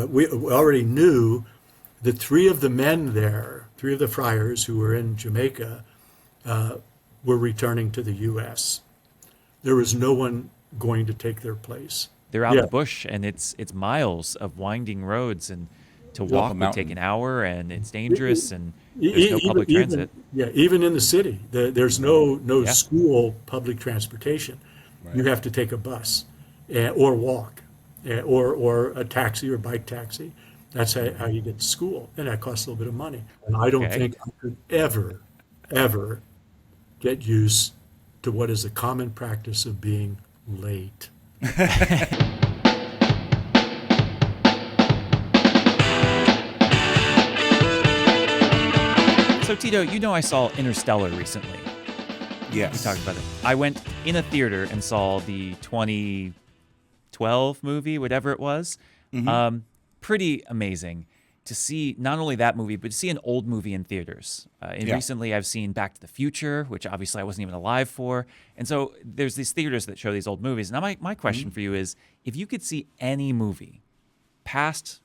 we already knew that three of the men there, three of the friars who were in Jamaica, were returning to the U.S. There was no one going to take their place. They're out in Yeah, the bush, and it's miles of winding roads, and to Go up a walk would take mountain. an hour, and it's E- dangerous, and there's no even public transit. even in the city, there's no Yeah. school public transportation. You Right. have to take a bus, or walk, or a taxi or bike taxi. That's how you get to school, and that costs a little bit of money. And I don't Okay. think I could ever get used to what is the common practice of being late. So Tito, I saw Interstellar recently. We Yes. talked about it. I went in a theater and saw the 2012 movie, whatever it was. Pretty amazing to see not only that movie, but to see an old movie in theaters. And Yeah. recently I've seen Back to the Future, which obviously I wasn't even alive for. And so there's these theaters that show these old movies. Now my question for you is, if you could see any movie, past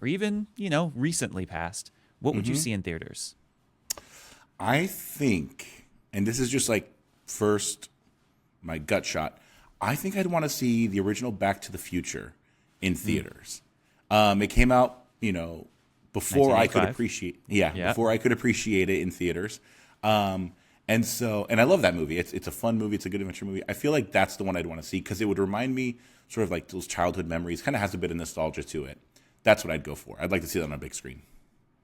or even, recently past, what would you see in theaters? I think, and this is just like first my gut shot, I think I'd want to see the original Back to the Future in theaters. It came out, before I could 1985. appreciate, Yeah. before I could appreciate it in theaters. And I love that movie. It's a fun movie. It's a good adventure movie. I feel like that's the one I'd want to see because it would remind me sort of like those childhood memories. Kind of has a bit of nostalgia to it. That's what I'd go for. I'd like to see that on a big screen.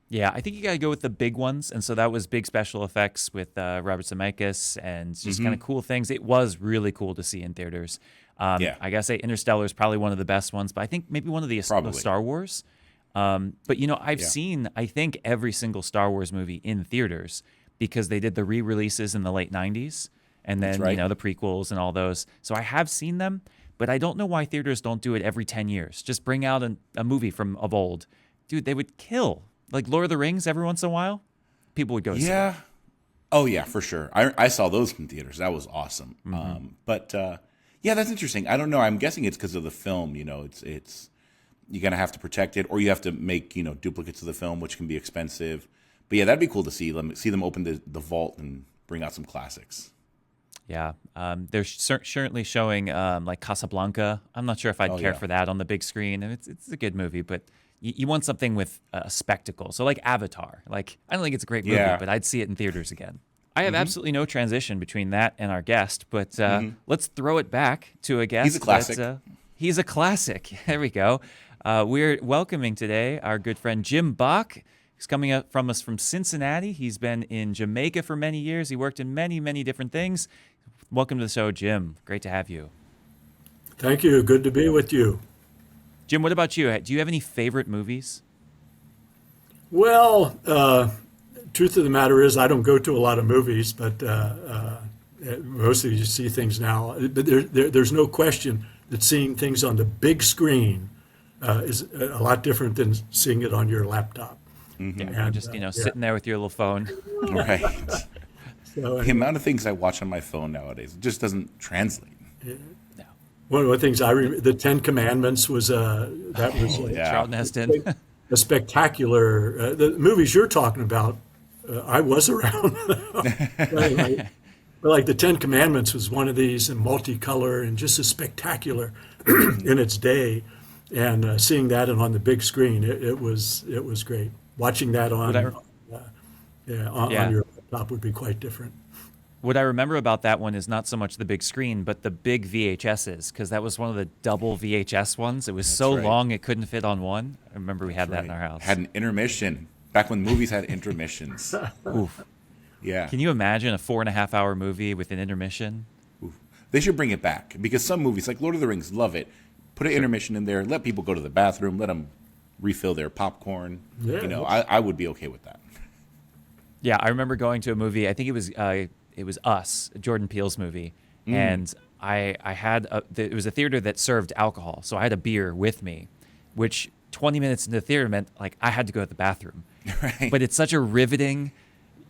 Yeah, I think you got to go with the big ones. And so that was big special effects with Robert Zemeckis and just kind of cool things. It was really cool to see in theaters. Yeah. I got to say, Interstellar is probably one of the best ones, but I think maybe one of the Probably. Star Wars. But, I've Yeah. seen, I think, every single Star Wars movie in theaters because they did the re-releases in the late 90s and then, That's right. the prequels and all those. So I have seen them, but I don't know why theaters don't do it every 10 years. Just bring out a movie from of old. Dude, they would kill. Like Lord of the Rings every once in a while, people would go see it. Yeah. Oh yeah, for sure. I saw those in theaters. That was awesome. Yeah, that's interesting. I don't know. I'm guessing it's because of the film. It's you're gonna have to protect it, or you have to make duplicates of the film, which can be expensive. But yeah, that'd be cool to see them open the vault and bring out some classics. Yeah, they're certainly showing like Casablanca. I'm not sure if I'd Oh, care yeah. for that on the big screen. And it's a good movie, but you want something with a spectacle. So like Avatar. Like I don't think it's a great movie, Yeah. but I'd see it in theaters again. I have absolutely no transition between that and our guest, but let's throw it back to a guest. He's a classic. He's a classic. There we go. We're welcoming today our good friend Jim Bach. He's coming up from us from Cincinnati. He's been in Jamaica for many years. He worked in many, many different things. Welcome to the show, Jim. Great to have you. Thank you. Good to be with you. Jim, what about you? Do you have any favorite movies? Well, truth of the matter is, I don't go to a lot of movies, but mostly you see things now. But there's no question that seeing things on the big screen is a lot different than seeing it on your laptop. Yeah, And, just sitting there with your little phone. Right. So, The amount of things I watch on my phone nowadays, it just doesn't translate. No. one of the things I remember, the Ten Commandments was that was like yeah. Charlton Heston. a spectacular. The movies you're talking about, I was around. Like the Ten Commandments was one of these, and multicolor and just as spectacular in its day. And seeing that and on the big screen, it was great. Watching that on Yeah. your laptop would be quite different. What I remember about that one is not so much the big screen, but the big VHSs, because that was one of the double VHS ones. It was so right. long it couldn't fit on one. I remember we had that in our house. Had an intermission back when movies had intermissions. Oof. Yeah. Can you imagine a 4.5-hour movie with an intermission? They should bring it back because some movies, like Lord of the Rings, love it. Put an intermission in there. Let people go to the bathroom. Let them refill their popcorn. Yeah. I would be okay with that. Yeah, I remember going to a movie. I think it was Us, Jordan Peele's movie, and I had it was a theater that served alcohol, so I had a beer with me, which 20 minutes into the theater meant like I had to go to the bathroom. Right. But it's such a riveting,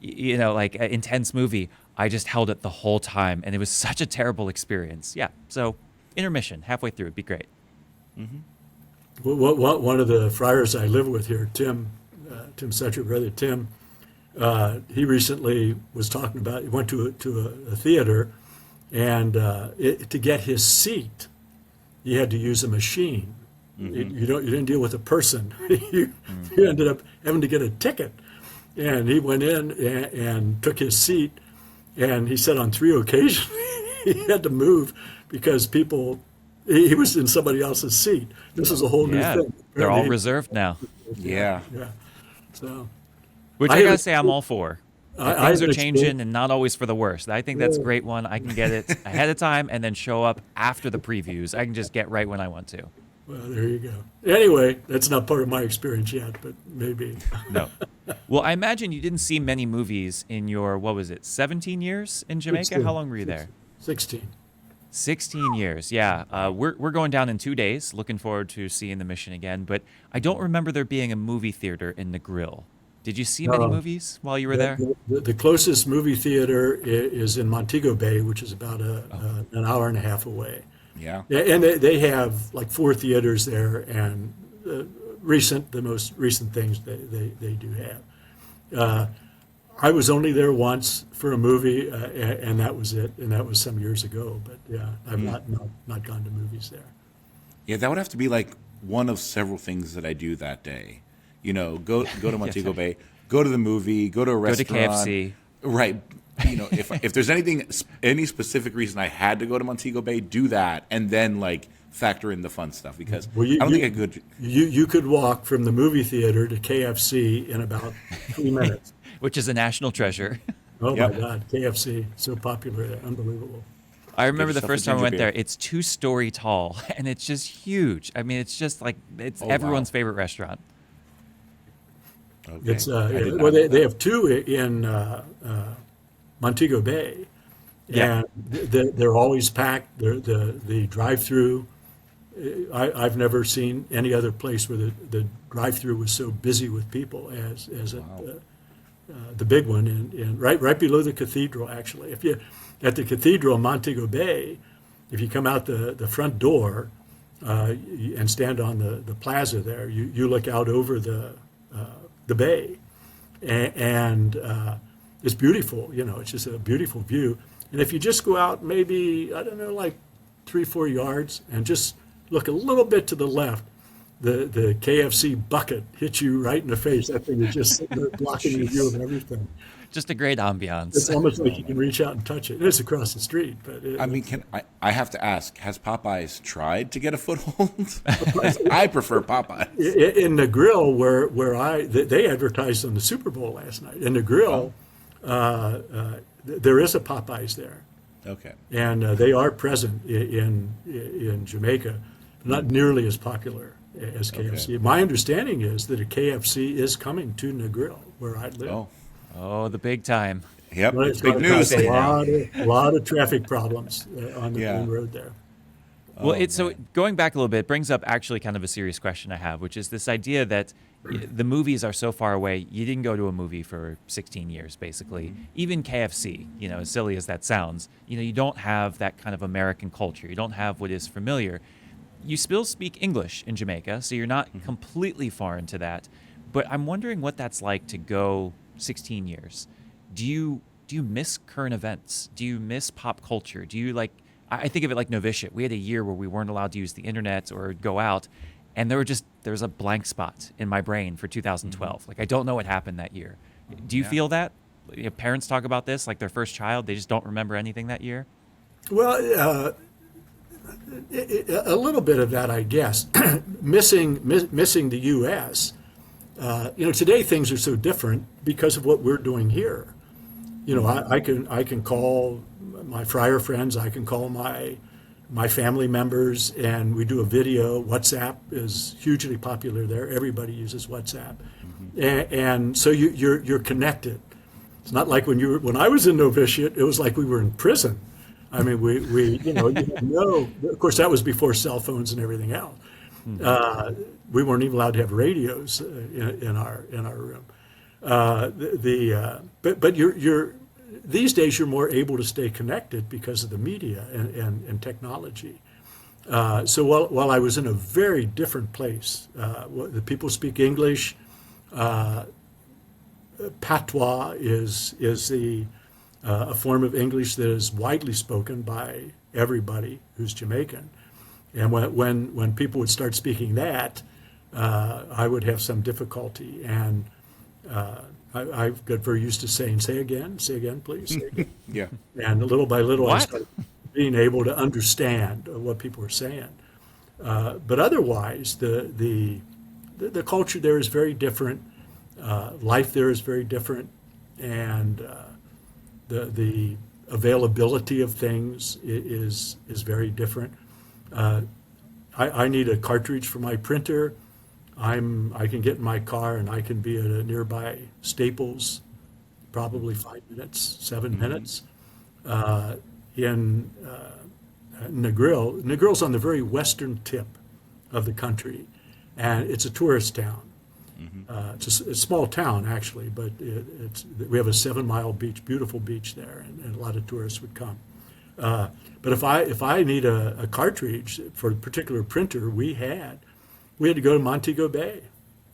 intense movie. I just held it the whole time, and it was such a terrible experience. Yeah, so intermission halfway through would be great. One of the friars I live with here, Tim Sutter, brother Tim, he recently was talking about, he went to a theater, and to get his seat, you had to use a machine. You didn't deal with a person. You ended up having to get a ticket. And he went in and took his seat, and he said on 3 occasions he had to move because he was in somebody else's seat. This is a whole new Yeah, thing. they're all reserved now. Yeah. Yeah. So Which I I have gotta a- say I'm all for. I Things have are an changing experience- and not always for the worst. I think that's a great one. I can get it ahead of time and then show up after the previews. I can just get right when I want to. Well, there you go. Anyway, that's not part of my experience yet, but maybe. No. Well, I imagine you didn't see many movies in your, what was it, 17 years in Jamaica? 16. How long were you there? 16. 16 years, yeah. We're going down in 2 days. Looking forward to seeing the mission again. But I don't remember there being a movie theater in the Grill. Did you see many No. movies while you were there? The closest movie theater is in Montego Bay, which is about an hour and a half away. Yeah. Yeah, and they have like 4 theaters there, and the most recent things they do have. I was only there once for a movie, and that was it, and that was some years ago. But yeah, I've not gone to movies there. Yeah, that would have to be like one of several things that I do that day. You know, go to Montego Bay, go to the movie, go to a Go to restaurant. KFC. Right. You know, if there's any specific reason I had to go to Montego Bay, do that, and then like factor in the fun stuff because Well, I don't think I could. You could walk from the movie theater to KFC in about 3 minutes. Which is a national treasure. Oh Yep. my God, KFC, so popular, unbelievable. I remember the yourself a first time I ginger went there, beer. it's 2-story tall, and it's just huge. I mean, it's just like, it's Oh, everyone's wow. favorite restaurant. Okay. It's I did not well, know they that. have 2 in Montego Bay, Yeah. and they're always packed. The drive-through. I've never seen any other place where the drive-through was so busy with people as the big one in right below the cathedral. Actually, if you at the cathedral in Montego Bay, if you come out the front door and stand on the plaza there, you look out over the bay, and it's beautiful. You know, it's just a beautiful view. And if you just go out maybe, I don't know, like 3-4 yards and just look a little bit to the left, the KFC bucket hits you right in the face. That thing is just sitting there blocking your view of everything. Just a great It's ambiance. almost like you can reach out and touch it. It's across the street, but I mean, I have to ask, has Popeyes tried to get a foothold? I prefer Popeyes. in the grill where they advertised on the Super Bowl last night. In the grill, there is a Popeyes there, Okay. and they are present in Jamaica, not nearly as popular as KFC. Okay. My understanding is that a KFC is coming to Negril, where I live. Oh, Oh, the big time. yep. But It's big gonna news. cause a lot of traffic problems on the Yeah. main road there. Well, Oh, so man. going back a little bit, it brings up actually kind of a serious question I have, which is this idea that the movies are so far away. You didn't go to a movie for 16 years, basically. Mm-hmm. Even KFC, you know, as silly as that sounds, you know, you don't have that kind of American culture. You don't have what is familiar. You still speak English in Jamaica, so you're not Mm-hmm. completely foreign to that. But I'm wondering what that's like to go 16 years. Do you miss current events? Do you miss pop culture? Do you like? I think of it like novitiate. We had a year where we weren't allowed to use the internet or go out, and there was a blank spot in my brain for 2012. Like I don't know what happened that year. Do you Yeah. feel that? You know, parents talk about this like their first child, they just don't remember anything that year. Well, a little bit of that, I guess. missing the U.S. Today things are so different because of what we're doing here. You know, I can call my friar friends, I can call my family members, and we do a video. WhatsApp is hugely popular there. Everybody uses WhatsApp, and so you're connected. It's not like when I was in novitiate, it was like we were in prison. I mean, we you didn't know. Of course, that was before cell phones and everything else. We weren't even allowed to have radios in our room. But you're these days you're more able to stay connected because of the media and technology. So while I was in a very different place, the people speak English. Patois is a form of English that is widely spoken by everybody who's Jamaican. And when people would start speaking that, I would have some difficulty. And I got very used to saying, say again, please, say again. Yeah. And little by little, I What? started being able to understand what people were saying. But otherwise, the culture there is very different. Life there is very different, and the availability of things is very different. I need a cartridge for my printer. I can get in my car and I can be at a nearby Staples, probably 5 minutes, 7 minutes. In Negril. Negrill's on the very western tip of the country, and it's a tourist town. It's a small town actually, but we have a 7 mile beach, beautiful beach there, and a lot of tourists would come. But if I need a cartridge for a particular printer, we had to go to Montego Bay,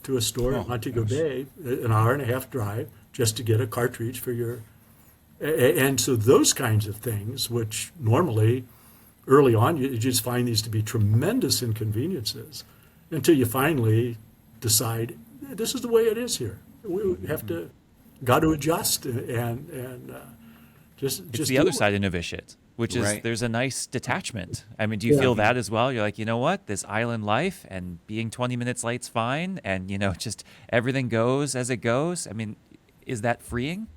to a store in Montego Bay, an hour and a half drive, just to get a cartridge for your. And so those kinds of things, which normally early on you just find these to be tremendous inconveniences, until you finally decide this is the way it is here. We have to got to adjust and just It's the do other it. side of novitiate, which is Right. there's a nice detachment. I mean, do you feel that as well? You're like, you know what, this island life and being 20 minutes late's fine, and just everything goes as it goes. I mean, is that freeing?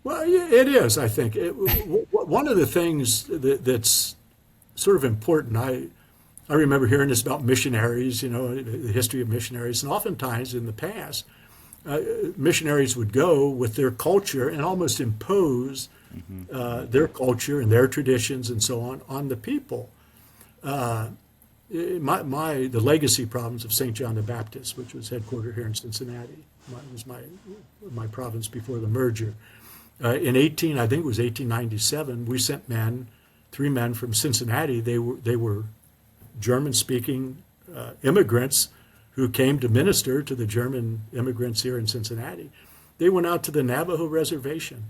Well, yeah, it is. I think one of the things that's sort of important. I remember hearing this about missionaries. The history of missionaries, and oftentimes in the past, missionaries would go with their culture and almost impose their culture and their traditions and so on the people. The legacy problems of St. John the Baptist, which was headquartered here in Cincinnati, was my province before the merger. I think it was 1897, we sent 3 men from Cincinnati. They were German-speaking immigrants who came to minister to the German immigrants here in Cincinnati. They went out to the Navajo reservation,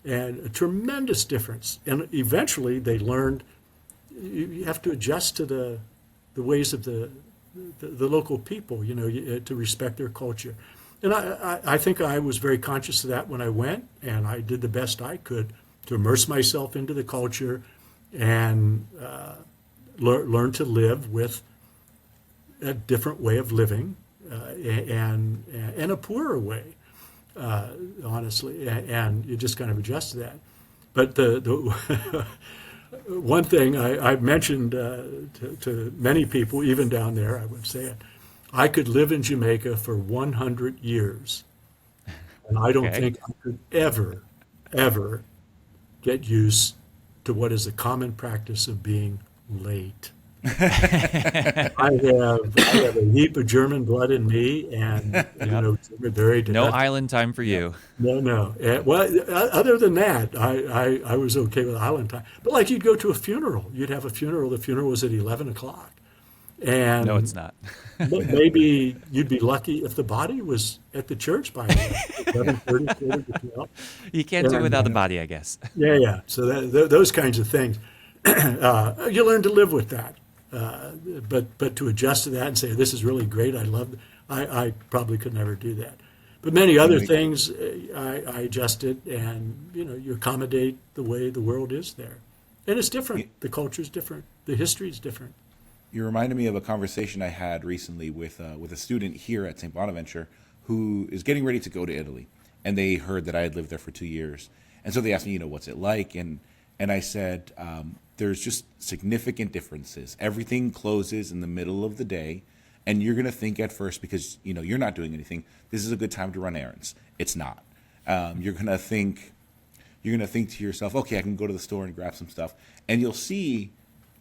and a tremendous difference. And eventually, they learned you have to adjust to the ways of the local people, to respect their culture. And I think I was very conscious of that when I went, and I did the best I could to immerse myself into the culture and learn to live with a different way of living and a poorer way, honestly. And you just kind of adjust to that. But the one thing I've mentioned to many people, even down there, I would say it. I could live in Jamaica for 100 years, and I don't Okay. think I could ever get used to what is a common practice of being late. I have a heap of German blood in me, and we're very No that's- island time for you. no. Well, other than that, I was okay with island time. But like you'd go to a funeral, you'd have a funeral. The funeral was at 11 o'clock, and No, it's not. maybe you'd be lucky if the body was at the church by 11:30, quarter to 12. You can't do it without the body, I guess. Yeah. So those kinds of things, you learn to live with that. But to adjust to that and say this is really great, I probably could never do that. But many other things, I adjusted, and you accommodate the way the world is there, and it's different. The culture is different. The history is different. You reminded me of a conversation I had recently with a student here at St. Bonaventure who is getting ready to go to Italy, and they heard that I had lived there for 2 years, and so they asked me, what's it like, and I said, there's just significant differences. Everything closes in the middle of the day, and you're going to think at first, because you're not doing anything, this is a good time to run errands. It's not. You're going to think to yourself, okay, I can go to the store and grab some stuff, and you'll see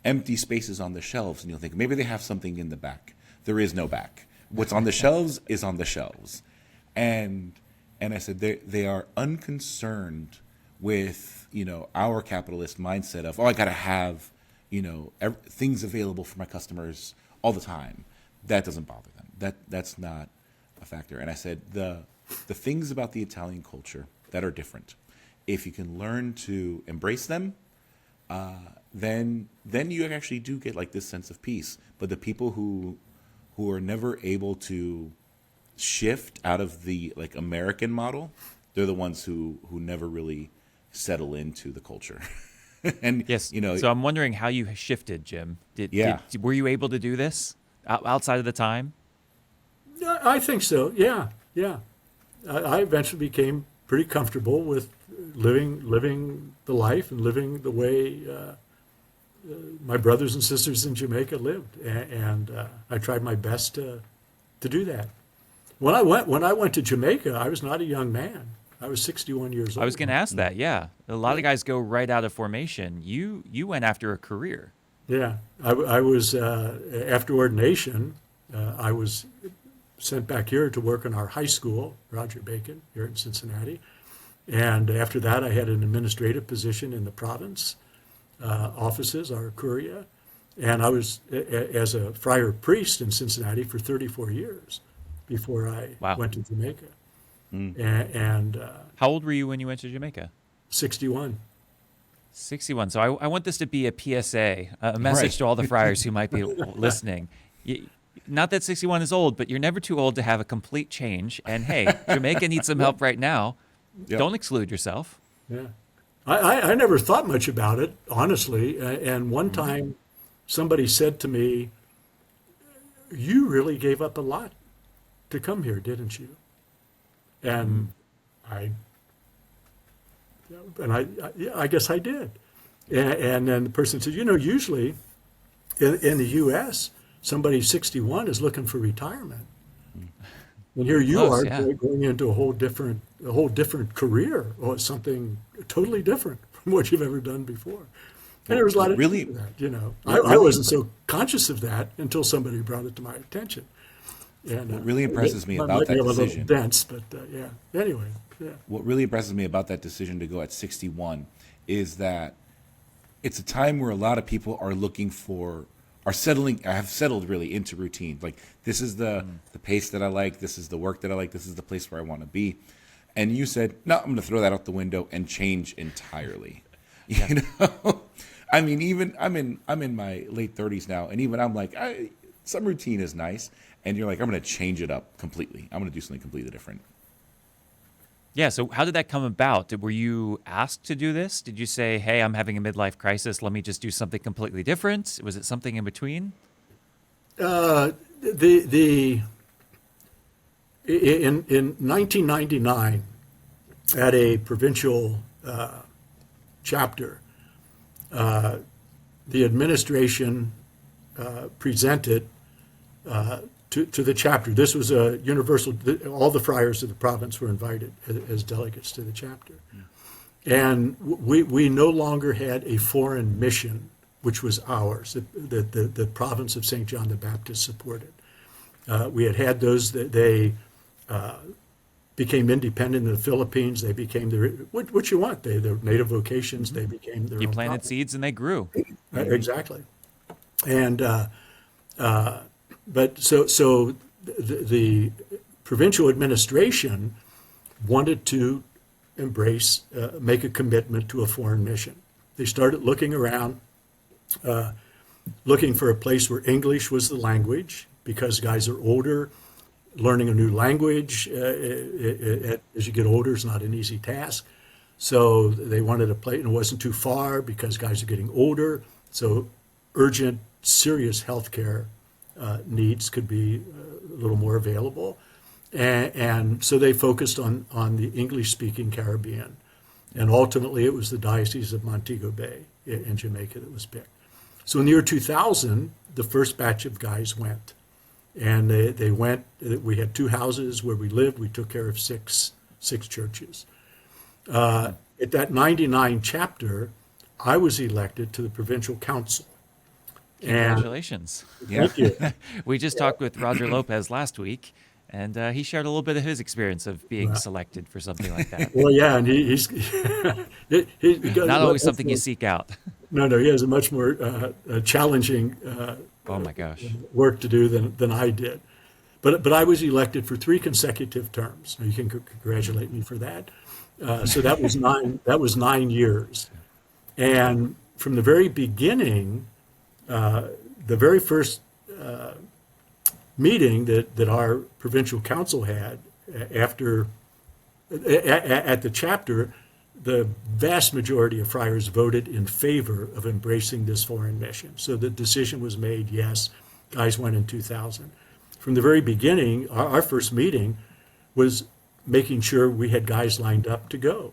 empty spaces on the shelves, and you'll think maybe they have something in the back. There is no back. What's on the shelves is on the shelves, and I said they are unconcerned with our capitalist mindset of, I got to have things available for my customers all the time. That doesn't bother them. That's not a factor. And I said the things about the Italian culture that are different, if you can learn to embrace them, then you actually do get like this sense of peace. But the people who are never able to shift out of the like American model, they're the ones who never really settle into the culture. And Yes. So I'm wondering how you shifted, Jim. Were you able to do this outside of the time? Yeah, I think so. Yeah, yeah. I eventually became pretty comfortable with living the life and living the way my brothers and sisters in Jamaica lived, and I tried my best to do that. When I went to Jamaica, I was not a young man. I was 61 years old. I was going to ask that. Yeah, a lot of guys go right out of formation. You went after a career. Yeah, I was after ordination. I was sent back here to work in our high school, Roger Bacon, here in Cincinnati. And after that, I had an administrative position in the province offices, our curia. And I was as a friar priest in Cincinnati for 34 years before I went to Jamaica. And how old were you when you went to Jamaica? 61. 61. So I want this to be a PSA, a message to all the friars who might be listening. Not that 61 is old, but you're never too old to have a complete change. And hey, Jamaica needs some help right now. Yep. Don't exclude yourself. Yeah. I never thought much about it, honestly. And one time somebody said to me, "You really gave up a lot to come here, didn't you?" And I guess I did. And then the person said, usually in the U.S., somebody 61 is looking for retirement. And here you are going into a whole different career, or something totally different from what you've ever done before. And there was a lot of really that, I wasn't so conscious of that until somebody brought it to my attention. And what really impresses me about that decision, a little dense, but anyway, yeah. What really impresses me about that decision to go at 61 is that it's a time where a lot of people are looking for, have settled really into routine. Like, this is the pace that I like, this is the work that I like, this is the place where I want to be. And you said, no, I'm going to throw that out the window and change entirely. You know, I mean, even I'm in my late 30s now, and even I'm like, some routine is nice. And you're like, I'm going to change it up completely. I'm going to do something completely different. Yeah. So how did that come about? Were you asked to do this? Did you say, hey, I'm having a midlife crisis, let me just do something completely different? Was it something in between? In 1999, at a provincial chapter, the administration presented to the chapter. This was a universal, all the friars of the province were invited as delegates to the chapter. And we no longer had a foreign mission, which was ours, that the province of St. John the Baptist supported. We had those, that they became independent in the Philippines. They became what you want. Their native vocations, they became their own planted province. Seeds and they grew. Exactly. And but so the provincial administration wanted to embrace, make a commitment to a foreign mission. They started looking around, looking for a place where English was the language, because guys are older. Learning a new language as you get older is not an easy task. So they wanted a place, and it wasn't too far because guys are getting older. So urgent, serious health care needs could be a little more available. And so they focused on the English-speaking Caribbean. And ultimately, it was the Diocese of Montego Bay in Jamaica that was picked. So in the year 2000, the first batch of guys went. And they went, we had 2 houses where we lived. We took care of six churches. At that 99 chapter, I was elected to the provincial council. Congratulations. Thank you. We just talked with Roger Lopez last week, And he shared a little bit of his experience of being selected for something like that. Well, yeah, and he's Not always something you seek out. No, he has a much more challenging Oh my gosh. work to do than I did. But I was elected for 3 consecutive terms. You can congratulate me for that. So that was 9. That was 9 years, and from the very beginning, the very first meeting that our provincial council had after at the chapter, the vast majority of friars voted in favor of embracing this foreign mission. So the decision was made, yes, guys went in 2000. From the very beginning, our first meeting was making sure we had guys lined up to go.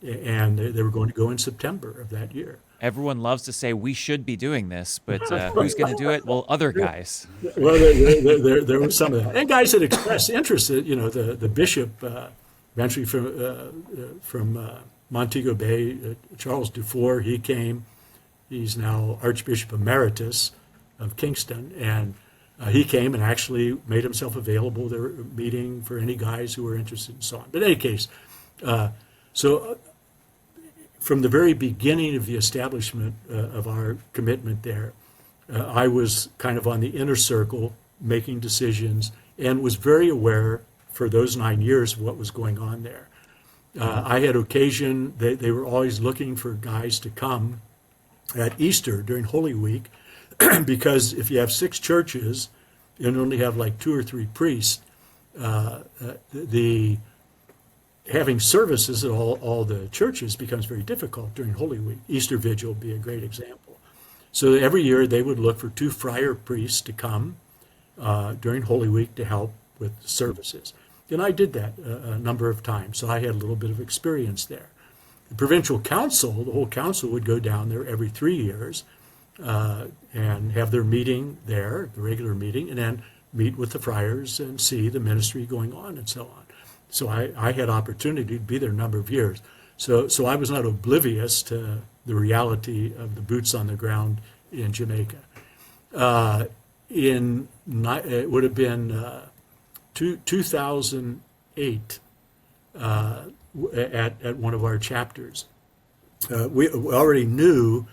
And they were going to go in September of that year. Everyone loves to say we should be doing this, but who's going to do it? Well, other guys. Well, there was some of that. And guys had expressed interest. The bishop, eventually from Montego Bay, Charles Dufour, he came. He's now Archbishop Emeritus of Kingston. And he came and actually made himself available. They were meeting for any guys who were interested and so on. But in any case, from the very beginning of the establishment of our commitment there, I was kind of on the inner circle making decisions and was very aware for those 9 years of what was going on there. I had occasion, they were always looking for guys to come at Easter during Holy Week, because if you have 6 churches and only have like 2 or 3 priests, having services at all the churches becomes very difficult during Holy Week. Easter Vigil would be a great example. So every year they would look for 2 friar priests to come during Holy Week to help with the services. And I did that a number of times, so I had a little bit of experience there. The provincial council, the whole council would go down there every 3 years and have their meeting there, the regular meeting, and then meet with the friars and see the ministry going on and so on. So I had opportunity to be there a number of years. So I was not oblivious to the reality of the boots on the ground in Jamaica. It would have been 2008 at one of our chapters. We already knew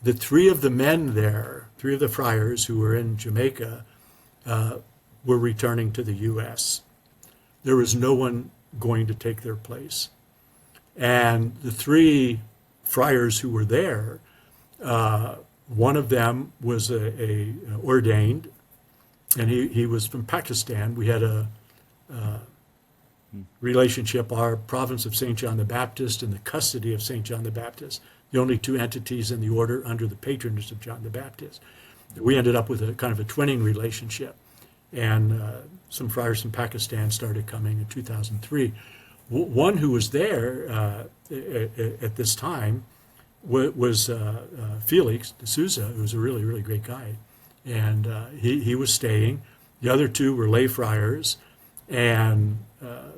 that 3 of the men there, 3 of the friars who were in Jamaica, were returning to the U.S. There was no one going to take their place. And the 3 friars who were there, one of them was a ordained, and he was from Pakistan. We had a relationship, our province of St. John the Baptist and the custody of St. John the Baptist, the only 2 entities in the order under the patronage of John the Baptist. We ended up with a kind of a twinning relationship. And some friars from Pakistan started coming in 2003. One who was there at this time was Felix de Souza, who was a really, really great guy. And he was staying. The other 2 were lay friars. And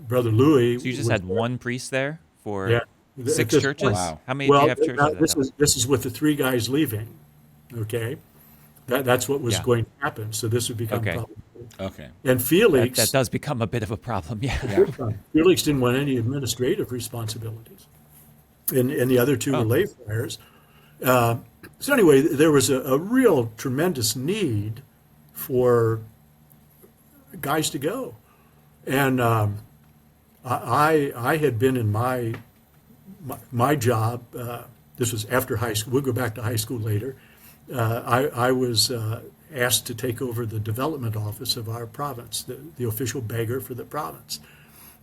Brother Louis. So you just had there. One priest there for yeah, 6 churches? Wow. How many do you have churches? This is with the 3 guys leaving, okay? That's what was going to happen. So this would become problematic. Okay. And Felix... That does become a bit of a problem, yeah. Felix didn't want any administrative responsibilities. And the other 2 were lay friars. So anyway, there was a real tremendous need for guys to go. And I had been in my job, this was after high school, we'll go back to high school later. I was asked to take over the development office of our province, the official beggar for the province.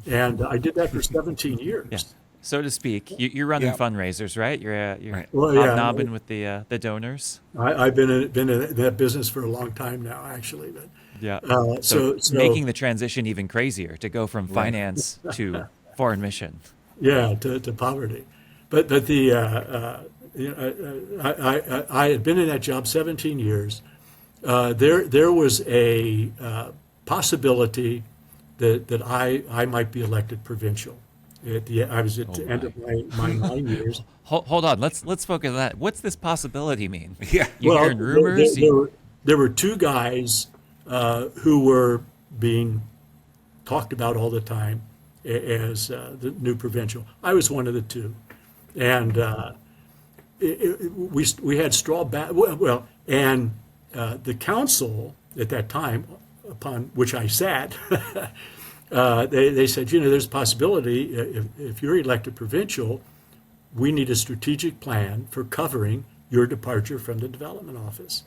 And I did that for 17 years. Yeah. So to speak, you're running fundraisers, right? You're hobnobbing with the donors. I've been in that business for a long time now, actually. But yeah. So making the transition even crazier to go from finance to foreign mission. Yeah, to poverty. But the I had been in that job 17 years. There was a possibility that I might be elected provincial. I was at the end of my 9 years. Hold on, let's focus on that. What's this possibility mean? Yeah, you're hearing rumors. There were 2 guys who were being talked about all the time as the new provincial. I was one of the two. And we had straw well, and the council at that time, upon which I sat, they said, there's a possibility if you're elected provincial, we need a strategic plan for covering your departure from the development office.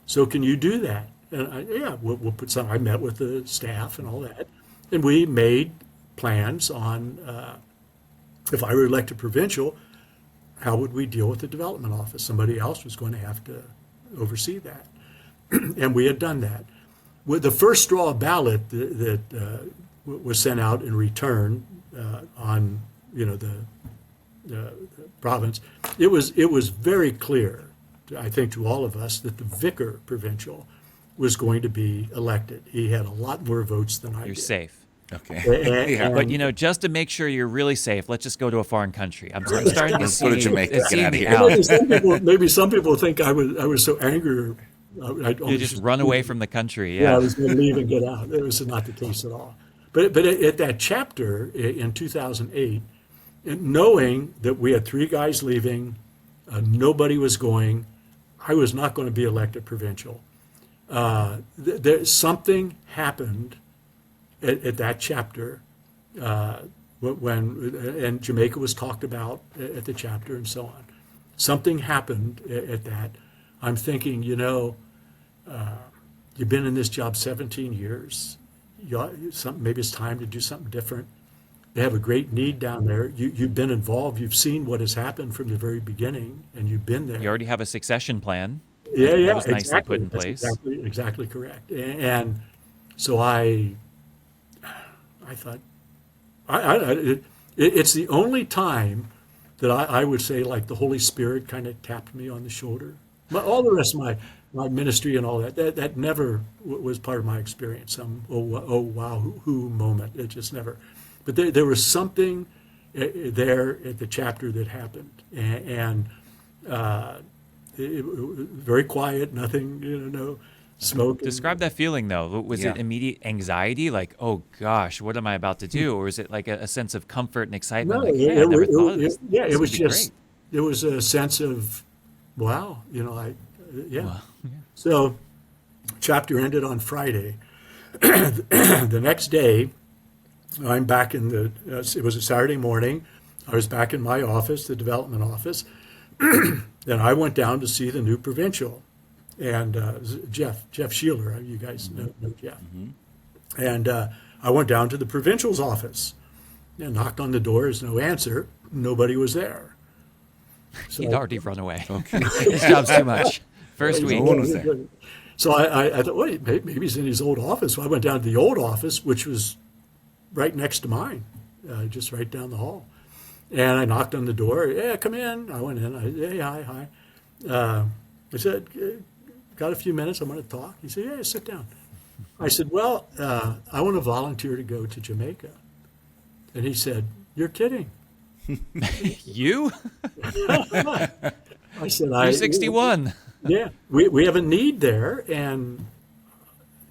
So can you do that? And we'll put some. I met with the staff and all that, and we made plans on if I were elected provincial, how would we deal with the development office? Somebody else was going to have to oversee that, and we had done that. With the first straw ballot that was sent out in return on the province, it was very clear, I think, to all of us that the vicar provincial was going to be elected. He had a lot more votes than I did. You're safe. Okay. And- But just to make sure you're really safe, let's just go to a foreign country. I'm starting to Let's see go to Jamaica. it's Get out of seeing here. me out. Maybe some people think I was so angry. You just run away from the country. Yeah, I Yeah. was going to leave and get out. It was not the case at all. But at that chapter in 2008, and knowing that we had three guys leaving, nobody was going, I was not going to be elected provincial. Something happened at that chapter and Jamaica was talked about at the chapter and so on. Something happened at that. I'm thinking, you've been in this job 17 years. Maybe it's time to do something different. They have a great need down there. You've been involved. You've seen what has happened from the very beginning, and you've been there. You already have a succession plan. Yeah, That was nicely exactly. put in That's place. exactly correct. And so I thought, it's the only time that I would say, like, the Holy Spirit kind of tapped me on the shoulder. All the rest of my ministry and all that never was part of my experience. Some oh wow who moment. It just never. But there was something there at the chapter that happened, and it was very quiet. Nothing, no smoke. Describe that feeling, though. Was Yeah. it immediate anxiety, like, oh gosh, what am I about to do? Or is it like a sense of comfort and excitement? No, Like, hey, I never thought of this. yeah, This it would was be just, great. it was a sense of, wow, Well, So, chapter ended on Friday. The next day, I'm back in it was a Saturday morning. I was back in my office, the development office. Then I went down to see the new provincial, and Jeff Sheeler, you guys know Jeff. And I went down to the provincial's office and knocked on the door. There's no answer. Nobody was there. So he'd already run away. His job's too much. First week. No one was there. So I thought, wait, maybe he's in his old office. So I went down to the old office, which was right next to mine, just right down the hall. And I knocked on the door. Yeah, come in. I went in. Hey, hi. I said, got a few minutes. I'm going to talk. He said, yeah, sit down. I said, well, I want to volunteer to go to Jamaica. And he said, you're kidding. You? I said, You're 61. Yeah, we have a need there, and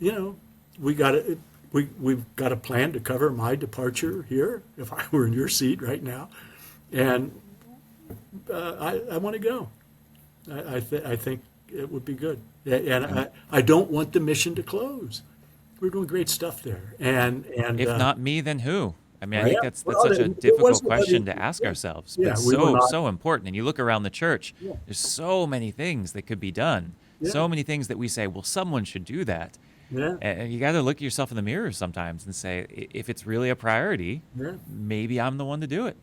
we've got a plan to cover my departure here if I were in your seat right now, and I want to go. I think it would be good, and I don't want the mission to close. We're doing great stuff there, and If not me, then who? I mean, I Right. think that's Well, such a it difficult wasn't question really- to ask ourselves. Yeah, But we were not- so important. And you look around the church, Yeah. there's so many things that could be done. Yeah. So many things that we say, well, someone should do that. Yeah, And you got to look at yourself in the mirror sometimes and say, if it's really a priority, yeah. maybe I'm the one to do it.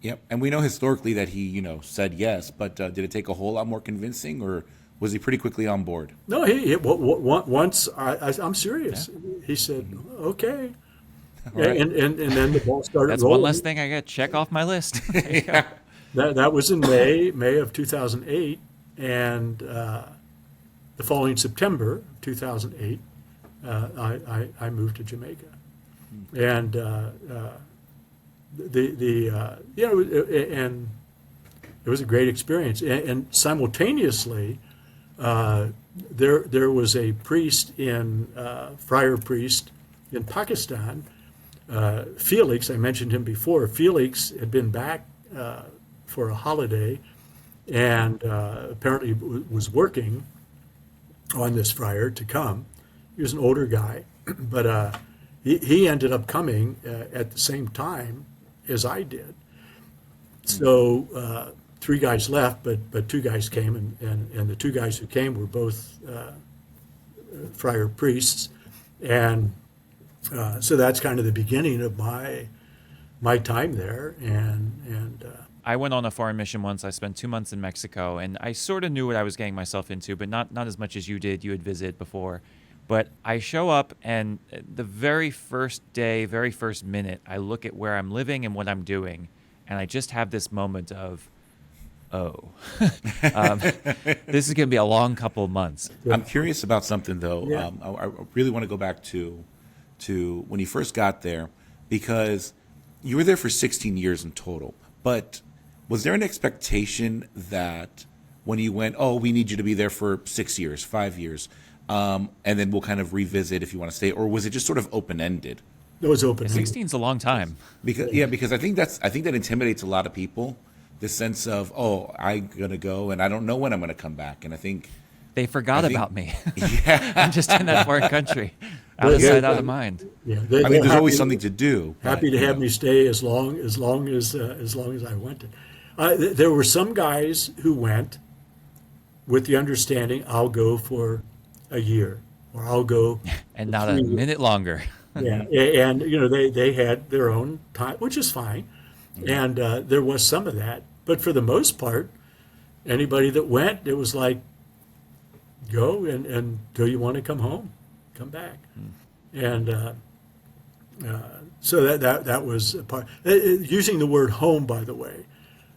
Yep. And we know historically that he, said yes, but did it take a whole lot more convincing, or was he pretty quickly on board? No, once I'm serious. He said, okay. All right. And then the ball started That's rolling. one less thing I got to check off my list. There you go. That was in May of 2008, and the following September 2008, I moved to Jamaica, and and it was a great experience. And simultaneously, there was a priest Friar priest in Pakistan, Felix, I mentioned him before, Felix had been back for a holiday and apparently was working on this friar to come. He was an older guy, but he ended up coming at the same time as I did. So three guys left, but two guys came, and the two guys who came were both friar priests, and so that's kind of the beginning of my time there, and I went on a foreign mission once. I spent 2 months in Mexico, and I sort of knew what I was getting myself into, but not as much as you did. You had visited before. But I show up, and the very first day, very first minute, I look at where I'm living and what I'm doing, and I just have this moment of, oh, this is going to be a long couple of months. I'm curious about something though. Yeah. I really want to go back to when you first got there, because you were there for 16 years in total. But was there an expectation that when you went, oh, we need you to be there for 6 years, 5 years, and then we'll kind of revisit if you want to stay, or was it just sort of open ended? it was open. 16 is a long time. Because I think that intimidates a lot of people. The sense of, oh, I'm gonna go and I don't know when I'm gonna come back, and I think They forgot I think- about me. yeah. I'm just in that foreign country. Out of sight, out of mind. Yeah, I mean, there's always something to do. happy but, to you have know. me stay as long as I wanted. There were some guys who went with the understanding I'll go for a year or I'll go And for not a 3 years. minute longer. Yeah, and they had their own time, which is fine, and there was some of that. But for the most part, anybody that went, it was like, go and do you want to come home, come back, and so that was a part. Using the word home, by the way,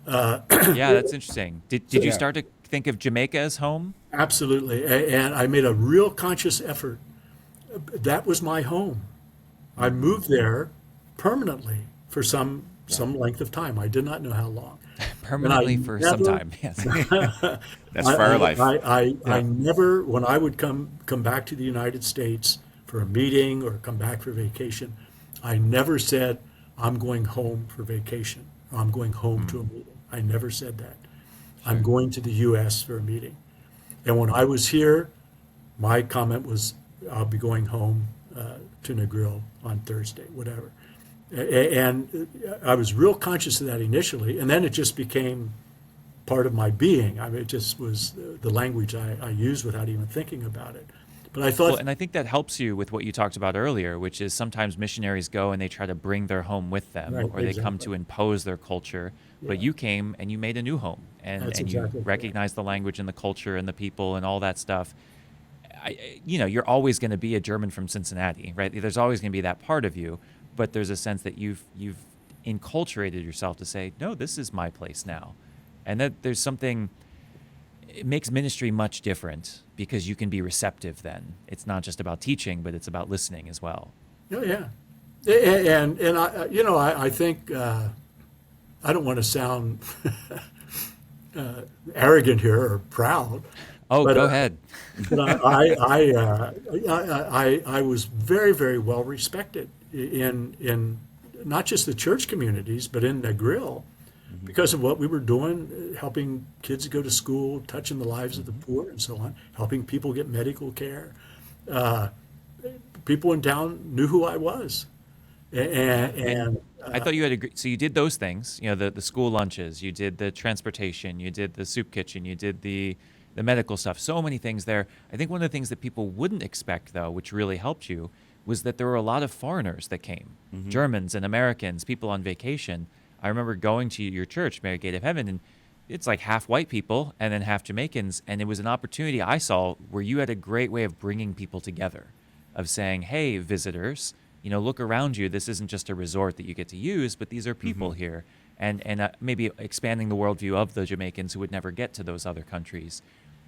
Yeah, that's interesting. Did you Yeah. start to think of Jamaica as home? absolutely, and I made a real conscious effort. That was my home. I moved there permanently for some length of time. I did not know how long. Permanently for some never- time. Yes. That's friar life. I never, when I would come back to the United States for a meeting or come back for vacation, I never said, I'm going home for vacation, or I'm going home to a meeting. I never said that. I'm going to the U.S. for a meeting. And when I was here, my comment was, I'll be going home to Negril on Thursday, whatever. And I was real conscious of that initially, and then it just became part of my being. I mean, it just was the language I used without even thinking about it. But I thought, Well, and I think that helps you with what you talked about earlier, which is sometimes missionaries go and they try to bring their home with them, Right, or they come exactly. to impose their culture. But Yeah. you came and you made a new home, and, That's and exactly you right. recognized the language and the culture and the people and all that stuff. You're always going to be a German from Cincinnati, right? There's always going to be that part of you, but there's a sense that you've enculturated yourself to say, no, this is my place now, and that there's something. It makes ministry much different because you can be receptive then. It's not just about teaching, but it's about listening as well. oh, yeah. And I think, I don't want to sound arrogant here or proud, Oh, But, go uh, ahead. but I was very, very well respected in not just the church communities, but in Negril, because of what we were doing, helping kids go to school, touching the lives of the poor, and so on, helping people get medical care. People in town knew who I was, and I thought you had so you did those things, the school lunches, you did the transportation, you did the soup kitchen, you did the medical stuff, so many things there. I think one of the things that people wouldn't expect, though, which really helped you, was that there were a lot of foreigners that came, Germans and Americans, people on vacation. I remember going to your church, Mary Gate of Heaven, and it's like half white people and then half Jamaicans, and it was an opportunity I saw where you had a great way of bringing people together, of saying, hey, visitors, look around you. This isn't just a resort that you get to use, but these are people here. And maybe expanding the worldview of the Jamaicans who would never get to those other countries.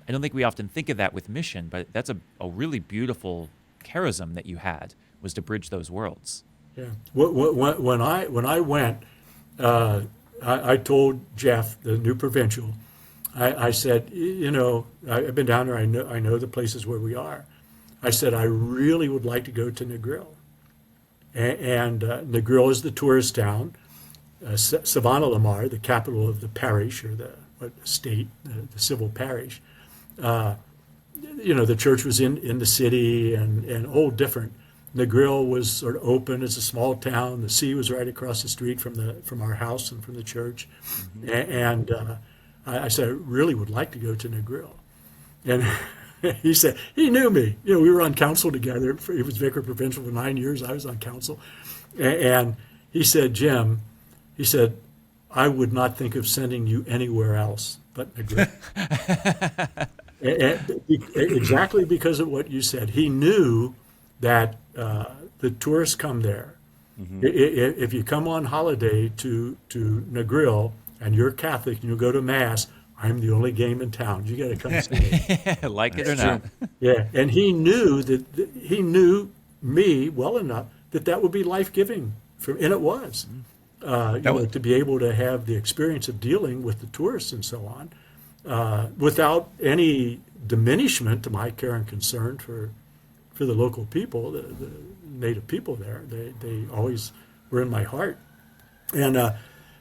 I don't think we often think of that with mission, but that's a really beautiful charism that you had, was to bridge those worlds. yeah. When I went, I told Jeff, the new provincial, I said, I've been down there. I know the places where we are. I said, I really would like to go to Negril. and Negril is the tourist town. Savannah Lamar, the capital of the parish or the state, the civil parish. The church was in the city and all different. Negril was sort of open as a small town. The sea was right across the street from our house and from the church. And I said, I really would like to go to Negril. And he said, he knew me. We were on council together. He was vicar provincial for 9 years. I was on council. And he said, Jim, he said, I would not think of sending you anywhere else but Negril. Exactly because of what you said. He knew that the tourists come there. If you come on holiday to Negril and you're Catholic and you go to Mass, I'm the only game in town. You got to come see me. Like it or not. Yeah, and he knew me well enough that would be life-giving, and it was. To be able to have the experience of dealing with the tourists and so on, without any diminishment to my care and concern for the local people, the native people there. They always were in my heart. And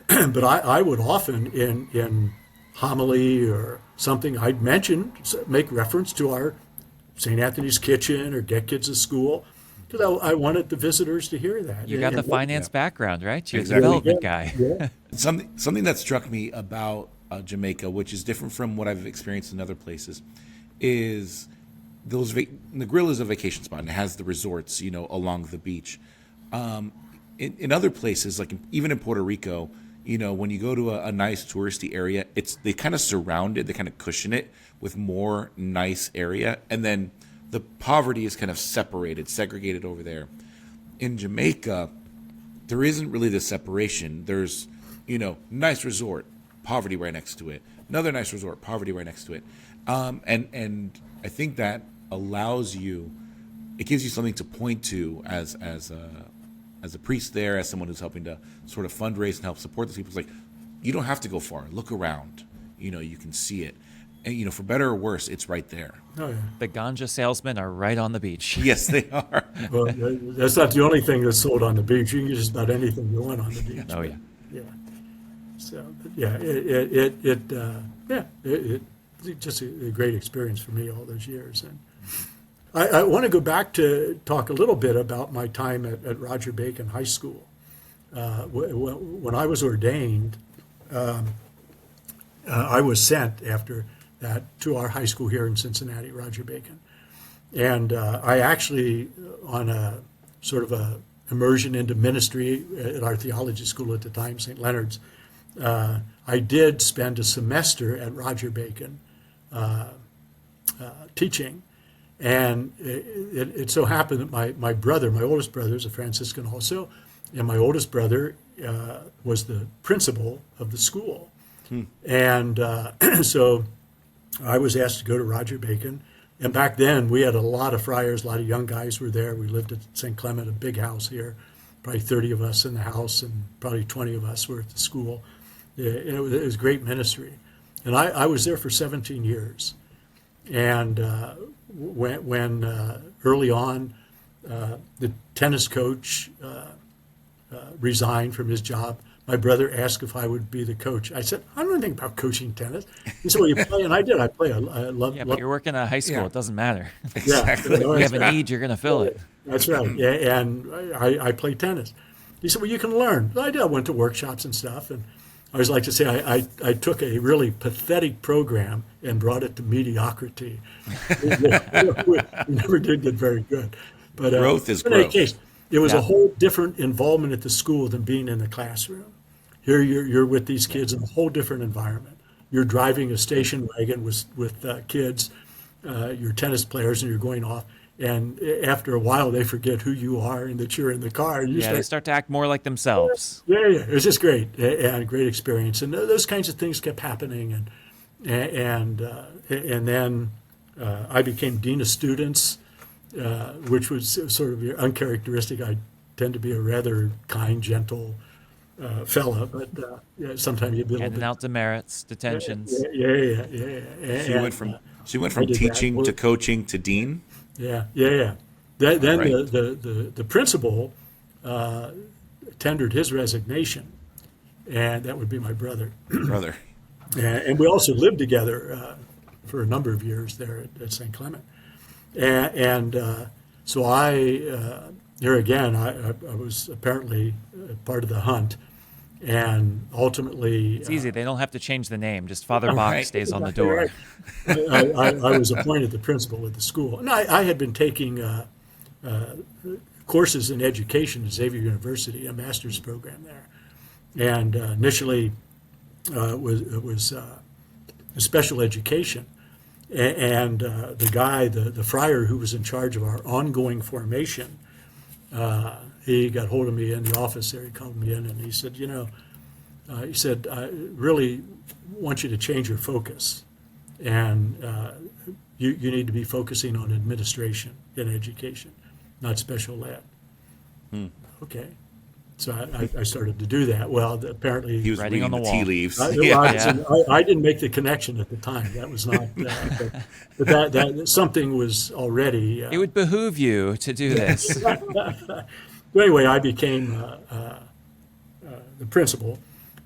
but I would often in homily or something I'd make reference to our St. Anthony's Kitchen or Get Kids to School, because I wanted the visitors to hear that. You got the finance background, right? You're Exactly. the development guy. Yeah. Something that struck me about Jamaica, which is different from what I've experienced in other places, is Negril is a vacation spot and it has the resorts, along the beach. In other places, like even in Puerto Rico, when you go to a nice touristy area, they kind of surround it, they kind of cushion it with more nice area, and then the poverty is kind of segregated over there. In Jamaica, there isn't really this separation. There's, nice resort, poverty right next to it. Another nice resort, poverty right next to it. And I think that it gives you something to point to as a priest there, as someone who's helping to sort of fundraise and help support those people. It's like, you don't have to go far. Look around. You can see it. And, for better or worse, it's right there. Oh, yeah. The ganja salesmen are right on the beach. Yes, they are. Well, that's not the only thing that's sold on the beach. You can get just about anything you want on the beach. Oh, yeah. Yeah. So, yeah, it's just a great experience for me all those years. And I want to go back to talk a little bit about my time at Roger Bacon High School. When I was ordained, I was sent after that to our high school here in Cincinnati, Roger Bacon. And I actually, on a sort of a immersion into ministry at our theology school at the time, St. Leonard's, I did spend a semester at Roger Bacon teaching. And it so happened that my brother, my oldest brother, is a Franciscan also, and my oldest brother was the principal of the school. And so I was asked to go to Roger Bacon. And back then, we had a lot of friars, a lot of young guys were there. We lived at St. Clement, a big house here, probably 30 of us in the house, and probably 20 of us were at the school. It was great ministry. And I was there for 17 years. And when early on, the tennis coach resigned from his job, my brother asked if I would be the coach. I said, I don't know anything about coaching tennis. He said, well, you play, and I did. I play. I love. Yeah, but you're working at high school. Yeah. It doesn't matter. Exactly. You have a need, you're going to fill it. That's right. Yeah, and I play tennis. He said, well, you can learn. I did. I went to workshops and stuff, and I always like to say I took a really pathetic program and brought it to mediocrity. We never did get very good. But Growth is in any growth. case, it was Yeah. a whole different involvement at the school than being in the classroom. Here you're with these kids in a whole different environment. You're driving a station wagon with kids, your tennis players, and you're going off. And after a while, they forget who you are and that you're in the car. And you Yeah, they start to act more like themselves. yeah. It was just great and a great experience. And those kinds of things kept happening. And then I became dean of students, which was sort of uncharacteristic. I tend to be a rather kind, gentle fella, but sometimes you'd be a little Handing bit. out demerits, detentions. Yeah. She went from I did that. teaching to coaching to dean. Yeah. Then Right. the principal tendered his resignation, and that would be my brother. Brother. And we also lived together for a number of years there at St. Clement. So here again, I was apparently part of the hunt, and ultimately. It's easy. They don't have to change the name. Just Father Bach Right. stays on the Exactly door. right. I was appointed the principal of the school. And I had been taking courses in education at Xavier University, a master's program there. And initially was special education. And the guy, the friar who was in charge of our ongoing formation, he got hold of me in the office there. He called me in and he said, I really want you to change your focus. And you need to be focusing on administration in education, not special ed. Okay. So I started to do that. Well, apparently He was Writing reading on the the tea wall. leaves. I didn't make the connection at the time. That was not, but that something was already. It would behoove you to do this. But anyway, I became the principal,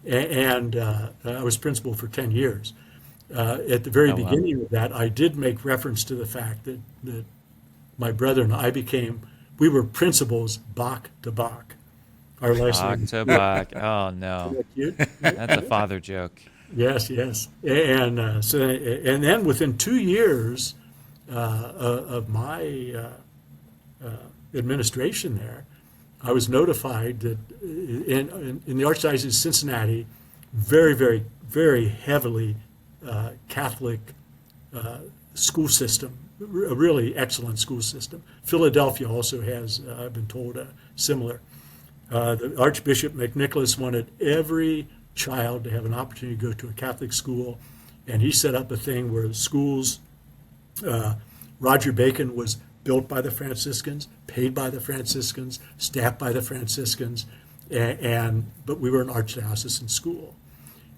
and I was principal for 10 years. At the very Oh, wow. beginning of that, I did make reference to the fact that my brother and I we were principals Bach to Bach. Our last Bach name. to Bach. Oh, no. Cute? That's a father joke. Yes, yes. And and then within 2 years of my administration there, I was notified that in the Archdiocese of Cincinnati, very, very, very heavily Catholic school system, a really excellent school system. Philadelphia also has, I've been told, similar. The Archbishop McNicholas wanted every child to have an opportunity to go to a Catholic school, and he set up a thing where the schools, Roger Bacon was built by the Franciscans, paid by the Franciscans, staffed by the Franciscans, but we were an archdiocesan school.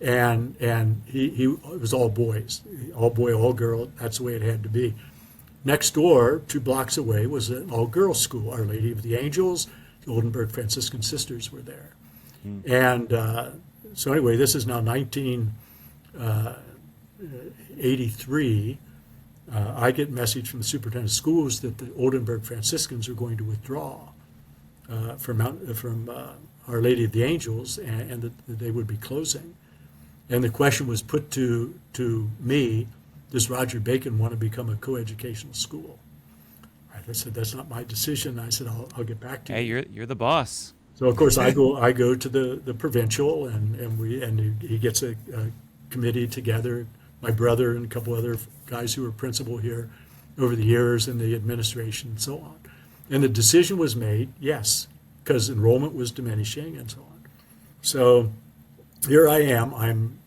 And it was all boys, all boy, all girl. That's the way it had to be. Next door, 2 blocks away, was an all-girls school. Our Lady of the Angels, the Oldenburg Franciscan Sisters were there. And so anyway, this is now 1983. I get a message from the superintendent of schools that the Oldenburg Franciscans are going to withdraw from Our Lady of the Angels, and that they would be closing. And the question was put to me, does Roger Bacon want to become a coeducational school? I said, that's not my decision. I said, I'll get back to you. Hey, you're the boss. So of course I go to the provincial, and he gets a committee together. My brother and a couple other guys who were principal here over the years, and the administration and so on. And the decision was made, yes, because enrollment was diminishing and so on. So here I am. I'm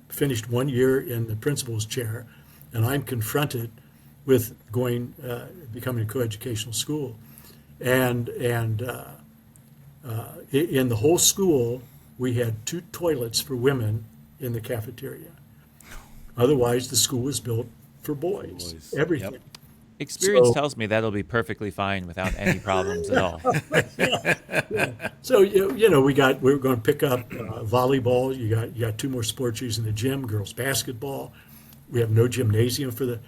finished 1 year in the principal's chair, and I'm confronted with becoming a coeducational school, and in the whole school we had 2 toilets for women in the cafeteria. Otherwise, the school was built for boys. Everything. Yep. Experience So- tells me that'll be perfectly fine without any problems at all. So we were going to pick up volleyball. You got 2 more sports using the gym. Girls basketball. We have no gymnasium for the.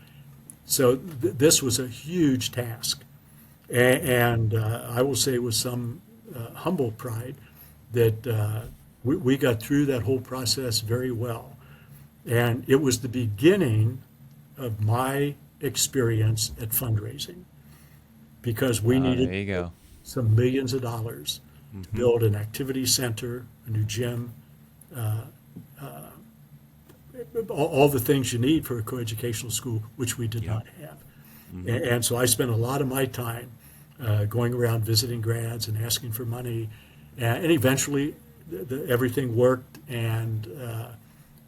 So this was a huge task, and I will say with some humble pride that we got through that whole process very well, and it was the beginning of my experience at fundraising, because we needed There you go. some millions of dollars to build an activity center, a new gym, all the things you need for a coeducational school, which we did not have. And so I spent a lot of my time going around visiting grads and asking for money, and eventually everything worked. And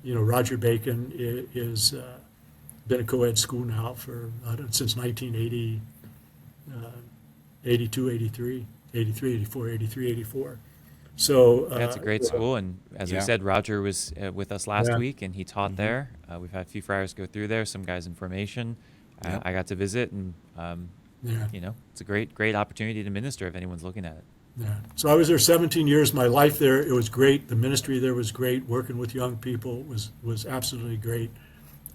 Roger Bacon is been a co-ed school now for since 1980, 82, 83, 83, 84, 83, 84. So That's a great school, and as we Yeah. said, Roger was with us last Yeah. week, and he taught there. We've had a few friars go through there, some guys in formation. Yep. I got to visit, and Yeah. it's a great opportunity to minister if anyone's looking at it. Yeah. So I was there 17 years. My life there, it was great. The ministry there was great. Working with young people was absolutely great.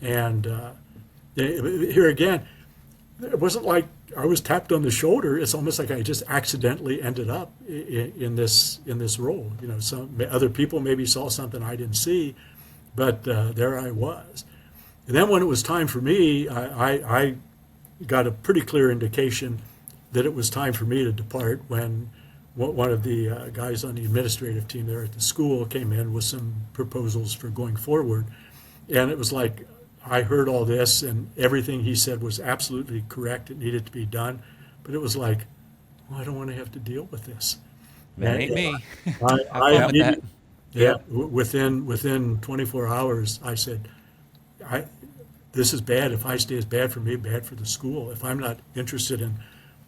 And here again, it wasn't like I was tapped on the shoulder. It's almost like I just accidentally ended up in this role. You know, some other people maybe saw something I didn't see, but there I was. And then when it was time for me, I got a pretty clear indication that it was time for me to depart when one of the guys on the administrative team there at the school came in with some proposals for going forward. And it was like I heard all this, and everything he said was absolutely correct. It needed to be done. But it was like, well, I don't want to have to deal with this. That ain't me. I Have fun with that. within 24 hours, I said, this is bad. If I stay, it's bad for me, bad for the school. If I'm not interested in,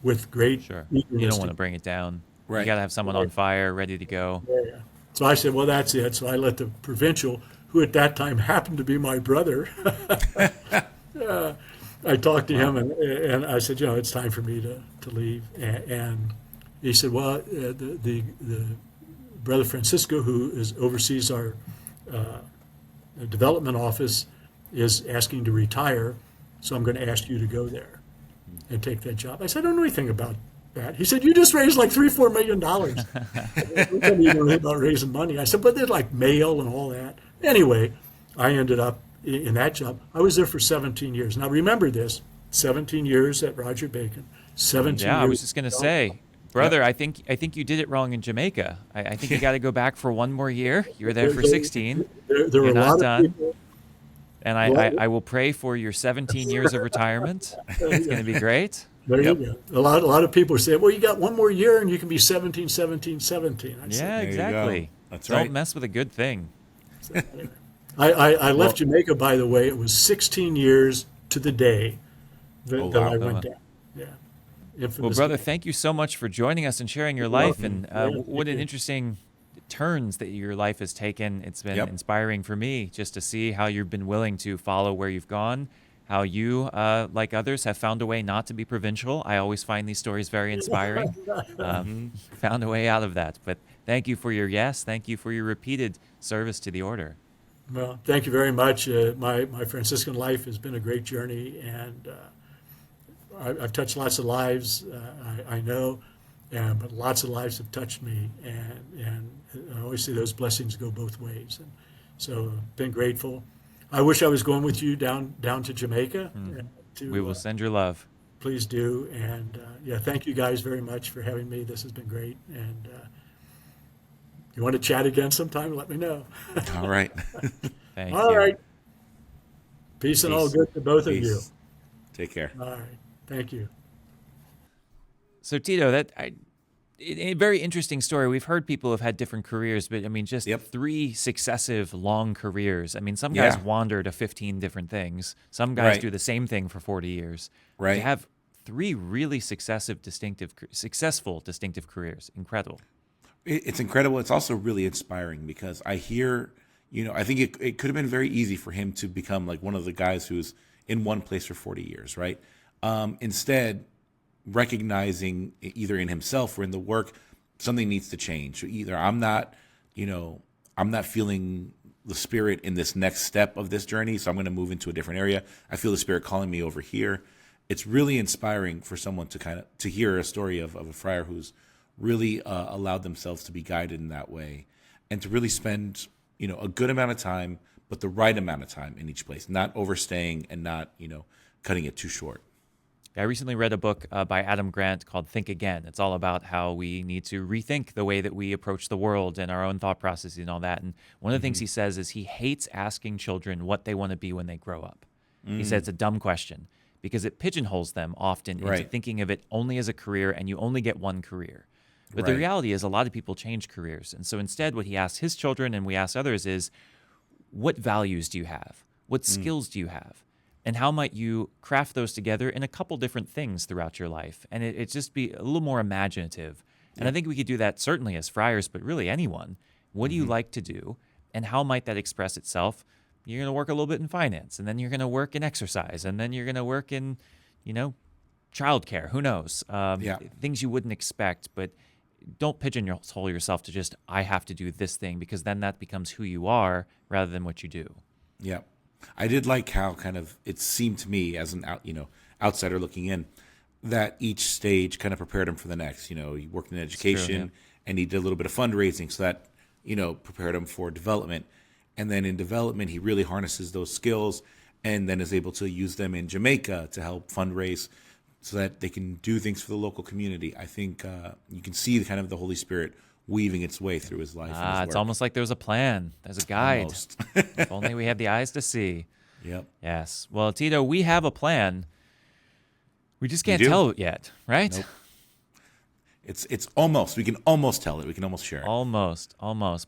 with great Sure. You eagerness don't want to bring it down. Right. You got to have someone on fire, ready to go. Yeah. So I said, well, that's it. So I let the provincial, who at that time happened to be my brother, I talked to him and I said, you know, it's time for me to leave. And he said, well, the brother Francisco, who oversees our development office, is asking to retire, so I'm going to ask you to go there and take that job. I said, I don't know anything about that. He said, you just raised like $3-4 million. We don't even know about raising money. I said, but there's like mail and all that. Anyway, I ended up in that job. I was there for 17 years. Now remember this, 17 years at Roger Bacon, 17 years. Yeah, I was just going to say, brother, I think you did it wrong in Jamaica. I think you got to go back for one more year. You were there for 16. There were You're a not lot of done. people. And I will pray for your 17 years of retirement. It's going to be great. There you go. A lot of people say, well, you got one more year and you can be 17, 17, 17. I Yeah, said, exactly. That's Don't right. mess with a good thing. I left Jamaica, by the way. It was 16 years to the day that, Oh, that wow. I went down. Yeah. Well, Infamous brother, day. thank you so much for joining us and sharing your life. And Yeah, what thank an you. interesting turns that your life has taken. It's been Yep. inspiring for me just to see how you've been willing to follow where you've gone, how you, like others, have found a way not to be provincial. I always find these stories very inspiring. Found a way out of that. But thank you for your yes. Thank you for your repeated service to the order. Well, thank you very much. My Franciscan life has been a great journey, and I've touched lots of lives, I know, but lots of lives have touched me, and I always see those blessings go both ways. And so been grateful. I wish I was going with you down to Jamaica. We will send your love. Please do. And yeah, thank you guys very much for having me. This has been great. And you want to chat again sometime, let me know. All right. Thank All you. right. Peace and all Peace. good to both of you. Peace. Take care. All right. Thank you. So Tito, a very interesting story. We've heard people have had different careers, but I mean, just Yep. 3 successive long careers. I mean, some guys Yeah. wander to 15 different things. Some guys Right. do the same thing for 40 years. Right. To have 3 really successful, distinctive careers. Incredible. It's incredible. It's also really inspiring because I hear, I think it could have been very easy for him to become like one of the guys who's in one place for 40 years, right? Instead, recognizing either in himself or in the work, something needs to change. Either I'm not feeling the Spirit in this next step of this journey, so I'm going to move into a different area. I feel the Spirit calling me over here. It's really inspiring for someone to hear a story of a friar who's really allowed themselves to be guided in that way, and to really spend a good amount of time, but the right amount of time in each place, not overstaying and not cutting it too short. I recently read a book by Adam Grant called Think Again. It's all about how we need to rethink the way that we approach the world and our own thought processes and all that. And one of the things he says is he hates asking children what they want to be when they grow up. He said it's a dumb question because it pigeonholes them often into Right. thinking of it only as a career, and you only get one career. But the Right. reality is a lot of people change careers. And so instead what he asks his children and we ask others is, what values do you have? What skills do you have? And how might you craft those together in a couple different things throughout your life? And it just be a little more imaginative. And I think we could do that certainly as friars, but really anyone. What do you like to do? And how might that express itself? You're going to work a little bit in finance, and then you're going to work in exercise, and then you're going to work in, childcare. Who knows? Yeah. Things you wouldn't expect, but don't pigeonhole yourself to just, I have to do this thing, because then that becomes who you are rather than what you do. Yeah. I did like how kind of it seemed to me as an outsider looking in that each stage kind of prepared him for the next. He worked in education and he did a little bit of fundraising, so that, prepared him for development. And then in development, he really harnesses those skills and then is able to use them in Jamaica to help fundraise so that they can do things for the local community. I think you can see kind of the Holy Spirit weaving its way through his life. And his It's work. almost like there's a plan. There's a guide. Almost. If only we had the eyes to see. Yep. Yes. Well, Tito, we have a plan. We just can't do. tell it yet, right? Nope. It's almost. We can almost tell it. We can almost share it. Almost.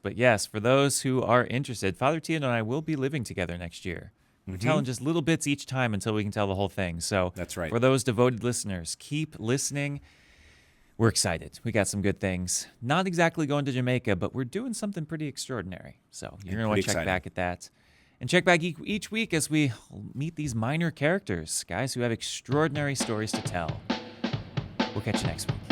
But yes, for those who are interested, Father Tito and I will be living together next year. We're telling just little bits each time until we can tell the whole thing. So That's right. For those devoted listeners, keep listening. We're excited. We got some good things. Not exactly going to Jamaica, but we're doing something pretty extraordinary. So you're going to want to check back at that. And check back each week as we meet these minor characters, guys who have extraordinary stories to tell. We'll catch you next week.